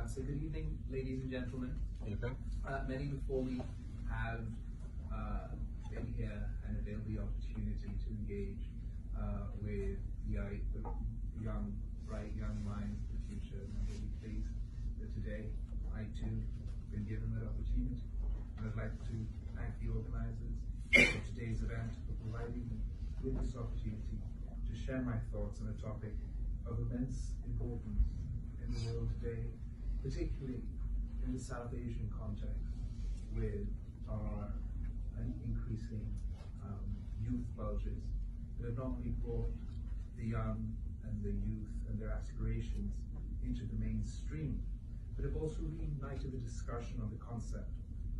So good evening, ladies and gentlemen. Evening. Many before me have been here and availed the opportunity to engage with the young, bright young minds of the future. And I'm really pleased that today I too have been given that opportunity. And I'd like to thank the organizers of today's event for providing me with this opportunity to share my thoughts on a topic of immense importance in the world today, particularly in the South Asian context, with our increasing youth bulges that have not only brought the young and the youth and their aspirations into the mainstream, but have also reignited the discussion on the concept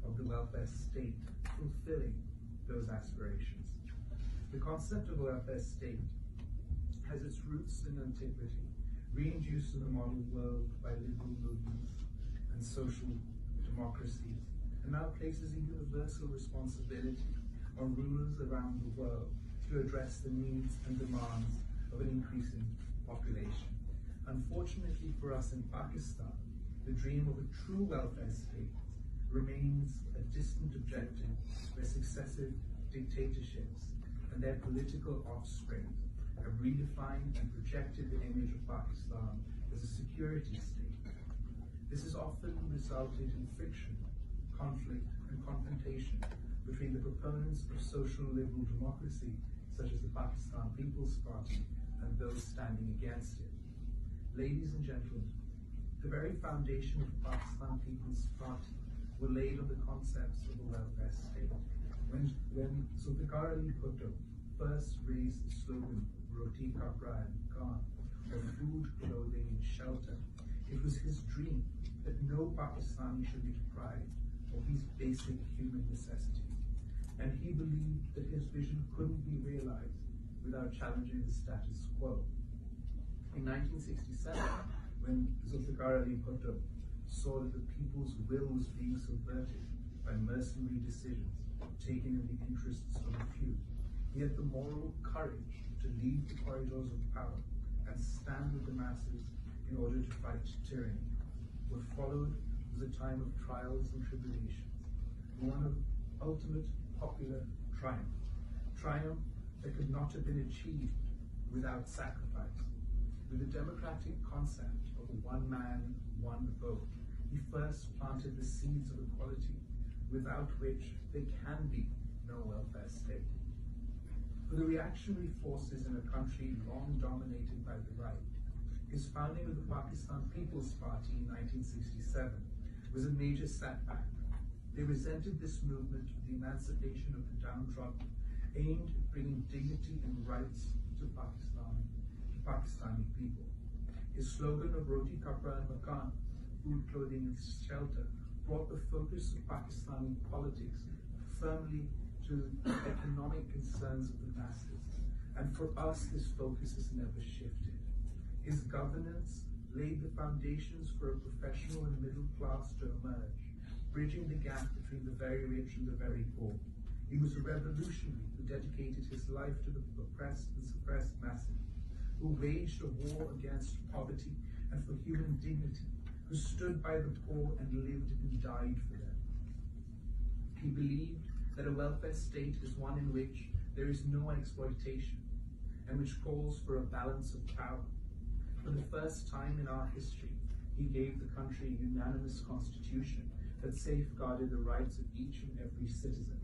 of the welfare state fulfilling those aspirations. The concept of a welfare state has its roots in antiquity, reintroduced in the modern world by liberal movements and social democracies, and now places a universal responsibility on rulers around the world to address the needs and demands of an increasing population. Unfortunately for us in Pakistan, the dream of a true welfare state remains a distant objective where successive dictatorships and their political offspring have redefined and projected the image of Pakistan as a security state. This has often resulted in friction, conflict, and confrontation between the proponents of social liberal democracy, such as the Pakistan People's Party, and those standing against it. Ladies and gentlemen, the very foundation of the Pakistan People's Party were laid on the concepts of a welfare state. When Zulfikar Ali Bhutto first raised the slogan Roti Kapra and Makan, or food, clothing, and shelter, it was his dream that no Pakistani should be deprived of these basic human necessities. And he believed that his vision couldn't be realized without challenging the status quo. In 1967, when Zulfikar Ali Bhutto saw that the people's will was being subverted by mercenary decisions taken in the interests of a few, he had the moral courage to leave the corridors of power and stand with the masses in order to fight tyranny. What followed was a time of trials and tribulations, one of ultimate popular triumph, triumph that could not have been achieved without sacrifice. With the democratic concept of a one man, one vote, he first planted the seeds of equality, without which there can be no welfare state. For the reactionary forces in a country long dominated by the right, his founding of the Pakistan People's Party in 1967 was a major setback. They resented this movement of the emancipation of the downtrodden, aimed at bringing dignity and rights to Pakistani people. His slogan of Roti Kapra and Makan, food, clothing, and shelter, brought the focus of Pakistani politics firmly to the economic concerns of the masses. And for us, this focus has never shifted. His governance laid the foundations for a professional and middle class to emerge, bridging the gap between the very rich and the very poor. He was a revolutionary who dedicated his life to the oppressed and suppressed masses, who waged a war against poverty and for human dignity, who stood by the poor and lived and died for them. He believed that a welfare state is one in which there is no exploitation and which calls for a balance of power. For the first time in our history, he gave the country a unanimous constitution that safeguarded the rights of each and every citizen.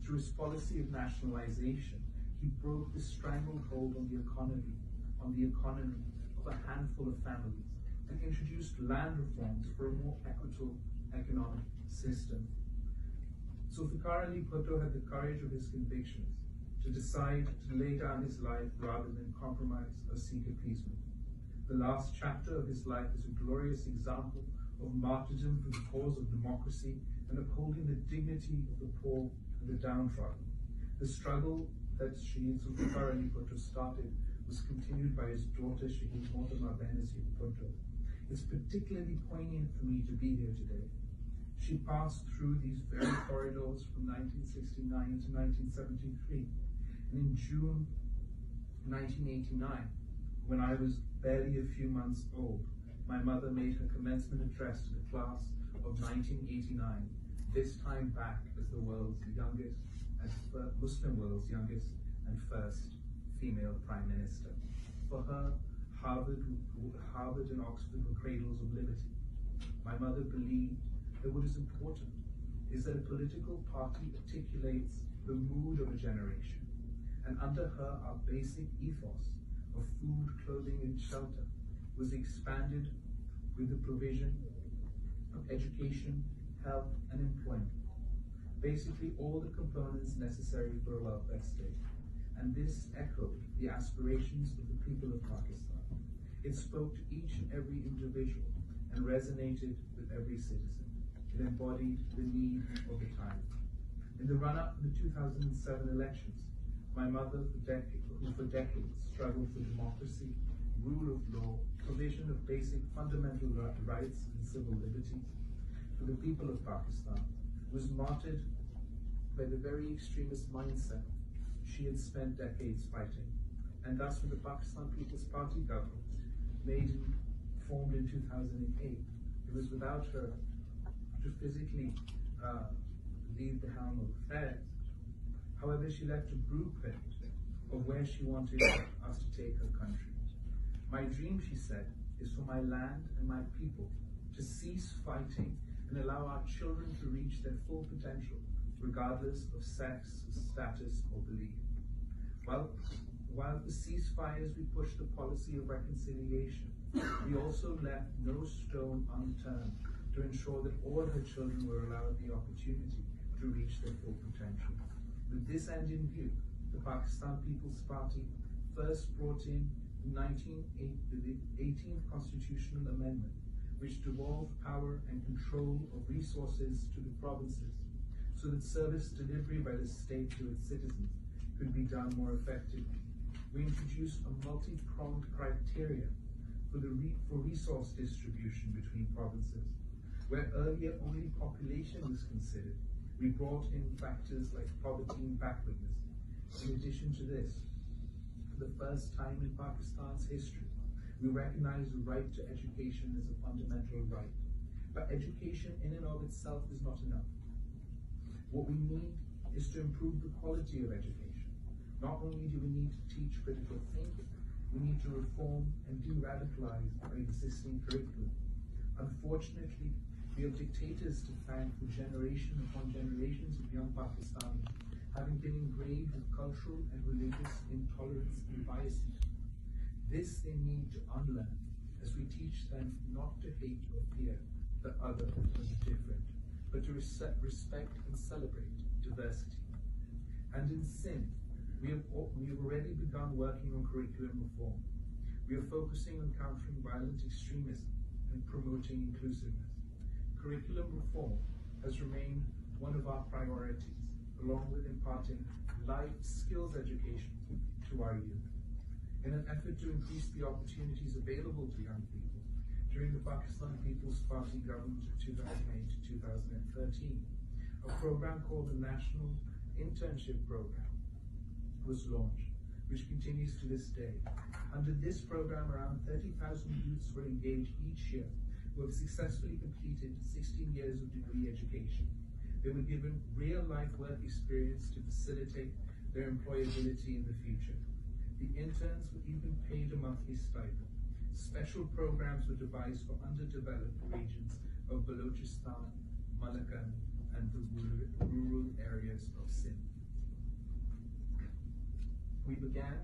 Through his policy of nationalization, he broke the stranglehold on the economy of a handful of families, and introduced land reforms for a more equitable economic system. Zulfikar Ali Bhutto had the courage of his convictions to decide to lay down his life rather than compromise or seek appeasement. The last chapter of his life is a glorious example of martyrdom for the cause of democracy and upholding the dignity of the poor and the downtrodden. The struggle that Shahid Zulfikar Ali Bhutto started was continued by his daughter Shahid Mohtama Benazir Bhutto. It's particularly poignant for me to be here today. She passed through these very corridors from 1969 to 1973, and in June 1989, when I was barely a few months old, my mother made her commencement address to the class of 1989, this time back as the world's youngest, as Muslim world's youngest and first female Prime Minister. For her, Harvard and Oxford were cradles of liberty. My mother believed that what is important is that a political party articulates the mood of a generation, and under her our basic ethos of food, clothing, and shelter was expanded with the provision of education, health, and employment. Basically all the components necessary for a welfare state. And this echoed the aspirations of the people of Pakistan. It spoke to each and every individual and resonated with every citizen. It embodied the need of the time. In the run-up to the 2007 elections, my mother, who for decades struggled for democracy, rule of law, provision of basic fundamental rights and civil liberties for the people of Pakistan, was martyred by the very extremist mindset she had spent decades fighting. And thus when the Pakistan People's Party government formed in 2008, it was without her to physically lead the helm of affairs. However, she left a blueprint of where she wanted us to take her country. My dream, she said, is for my land and my people to cease fighting and allow our children to reach their full potential, regardless of sex, status, or belief. While the ceasefires, we pushed the policy of reconciliation, we also left no stone unturned to ensure that all her children were allowed the opportunity to reach their full potential. With this end in view, the Pakistan People's Party first brought in the 18th Constitutional Amendment, which devolved power and control of resources to the provinces, so that service delivery by the state to its citizens could be done more effectively. We introduced a multi-pronged criteria for resource distribution between provinces. Where earlier only population was considered, we brought in factors like poverty and backwardness. In addition to this, for the first time in Pakistan's history, we recognize the right to education as a fundamental right. But education in and of itself is not enough. What we need is to improve the quality of education. Not only do we need to teach critical thinking, we need to reform and de-radicalize our existing curriculum. Unfortunately, we have dictators to thank for generation upon generations of young Pakistanis having been engraved with cultural and religious intolerance and biases. This they need to unlearn as we teach them not to hate or fear the other or the different, but to respect and celebrate diversity. And in SIN, we have already begun working on curriculum reform. We are focusing on countering violent extremism and promoting inclusiveness. Curriculum reform has remained one of our priorities, along with imparting life skills education to our youth. In an effort to increase the opportunities available to young people, during the Pakistan People's Party government of 2008 to 2013, a program called the National Internship Program was launched, which continues to this day. Under this program, around 30,000 youths were engaged each year who have successfully completed 16 years of degree education. They were given real-life work experience to facilitate their employability in the future. The interns were even paid a monthly stipend. Special programs were devised for underdeveloped regions of Balochistan, Malakand, and the rural areas of Sindh. We began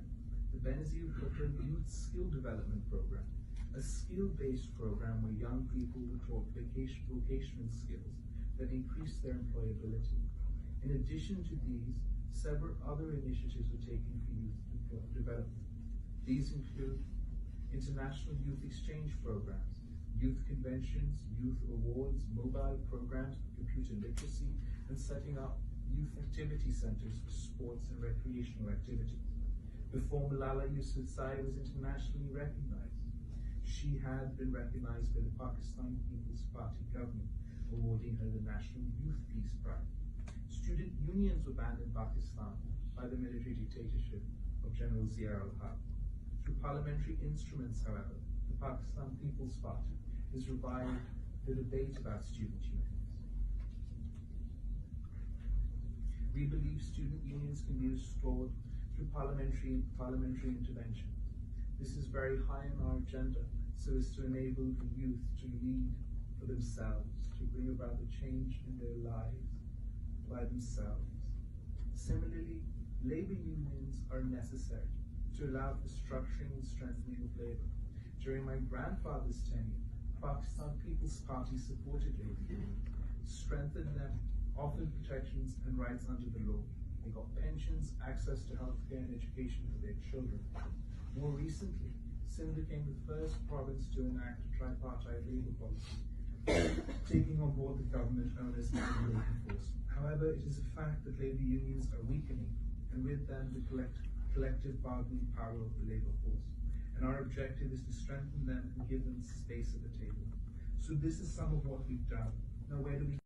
the Benazir Bhutto Youth Skill Development Program, a skill-based program where young people were taught vocational skills that increase their employability. In addition to these, several other initiatives were taken for youth development. These include international youth exchange programs, youth conventions, youth awards, mobile programs for computer literacy, and setting up youth activity centers for sports and recreational activities. Before Malala Yousafzai was internationally recognized, she had been recognized by the Pakistan People's Party government, awarding her the National Youth Peace Prize. Student unions were banned in Pakistan by the military dictatorship of General Zia al-Haq. Through parliamentary instruments, however, the the Pakistan People's Party has revived the debate about student unions. We believe student unions can be restored through parliamentary intervention. This is very high on our agenda, so as to enable the youth to lead for themselves, to bring about the change in their lives by themselves. Similarly, labour unions are necessary to allow for structuring and strengthening of labour. During my grandfather's tenure, Pakistan People's Party supported labour unions, strengthened them, offered protections and rights under the law. They got pensions, access to healthcare and education for their children. More recently, Sindh became the first province to enact a tripartite labour policy, taking on board the government known as the labour force. However, it is a fact that labour unions are weakening, and with them the collective bargaining power of the labour force. And our objective is to strengthen them and give them space at the table. So this is some of what we've done. Now, where do we